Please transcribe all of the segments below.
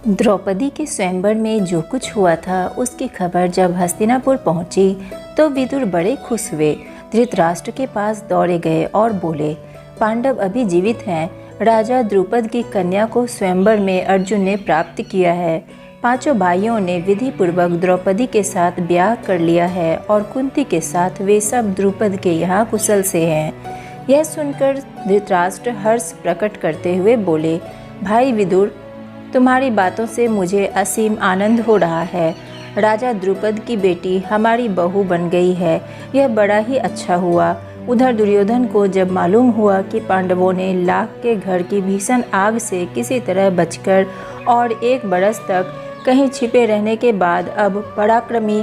द्रौपदी के स्वयंवर में जो कुछ हुआ था उसकी खबर जब हस्तिनापुर पहुंची तो विदुर बड़े खुश हुए। धृतराष्ट्र के पास दौड़े गए और बोले, पांडव अभी जीवित हैं। राजा द्रुपद की कन्या को स्वयंवर में अर्जुन ने प्राप्त किया है। पांचों भाइयों ने विधि पूर्वक द्रौपदी के साथ ब्याह कर लिया है और कुंती के साथ वे सब द्रुपद के यहाँ कुशल से हैं। यह सुनकर धृतराष्ट्र हर्ष प्रकट करते हुए बोले, भाई विदुर, तुम्हारी बातों से मुझे असीम आनंद हो रहा है। राजा द्रुपद की बेटी हमारी बहू बन गई है, यह बड़ा ही अच्छा हुआ। उधर दुर्योधन को जब मालूम हुआ कि पांडवों ने लाख के घर की भीषण आग से किसी तरह बचकर और 1 बरस तक कहीं छिपे रहने के बाद अब पराक्रमी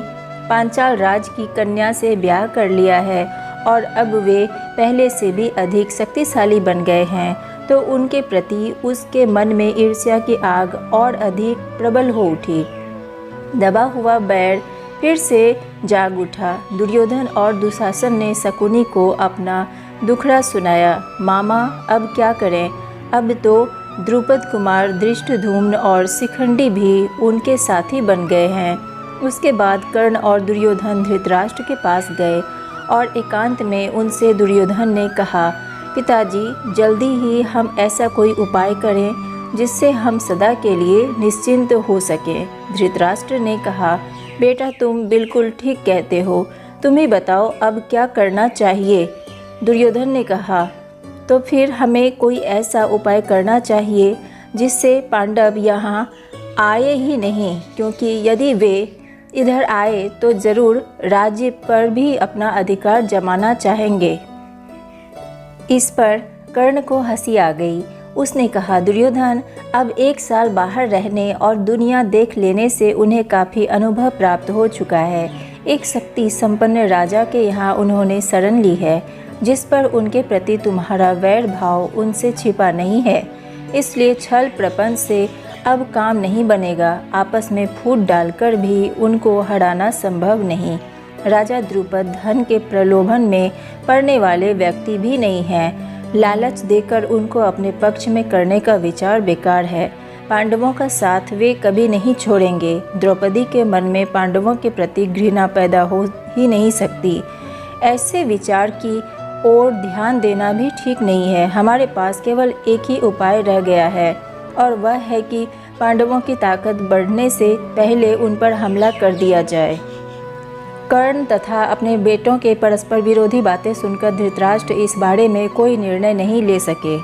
पांचाल राज की कन्या से ब्याह कर लिया है और अब वे पहले से भी अधिक शक्तिशाली बन गए हैं, तो उनके प्रति उसके मन में ईर्ष्या की आग और अधिक प्रबल हो उठी। दबा हुआ बैर फिर से जाग उठा। दुर्योधन और दुशासन ने शकुनी को अपना दुखड़ा सुनाया। मामा, अब क्या करें? अब तो द्रुपद कुमार धृष्टद्युम्न और शिखंडी भी उनके साथी बन गए हैं। उसके बाद कर्ण और दुर्योधन धृतराष्ट्र के पास गए और एकांत में उनसे दुर्योधन ने कहा, पिताजी, जल्दी ही हम ऐसा कोई उपाय करें जिससे हम सदा के लिए निश्चिंत हो सकें। धृतराष्ट्र ने कहा, बेटा, तुम बिल्कुल ठीक कहते हो, तुम ही बताओ अब क्या करना चाहिए। दुर्योधन ने कहा, तो फिर हमें कोई ऐसा उपाय करना चाहिए जिससे पांडव यहाँ आए ही नहीं, क्योंकि यदि वे इधर आए तो जरूर राज्य पर भी अपना अधिकार जमाना चाहेंगे। इस पर कर्ण को हंसी आ गई। उसने कहा, दुर्योधन, अब 1 साल बाहर रहने और दुनिया देख लेने से उन्हें काफ़ी अनुभव प्राप्त हो चुका है। एक शक्ति संपन्न राजा के यहाँ उन्होंने शरण ली है, जिस पर उनके प्रति तुम्हारा वैर भाव उनसे छिपा नहीं है। इसलिए छल प्रपंच से अब काम नहीं बनेगा। आपस में फूट डालकर भी उनको हराना संभव नहीं। राजा द्रुपद धन के प्रलोभन में पड़ने वाले व्यक्ति भी नहीं हैं। लालच देकर उनको अपने पक्ष में करने का विचार बेकार है। पांडवों का साथ वे कभी नहीं छोड़ेंगे। द्रौपदी के मन में पांडवों के प्रति घृणा पैदा हो ही नहीं सकती। ऐसे विचार की ओर ध्यान देना भी ठीक नहीं है। हमारे पास केवल एक ही उपाय रह गया है और वह है कि पांडवों की ताकत बढ़ने से पहले उन पर हमला कर दिया जाए। कर्ण तथा अपने बेटों के परस्पर विरोधी बातें सुनकर धृतराष्ट्र इस बारे में कोई निर्णय नहीं ले सके।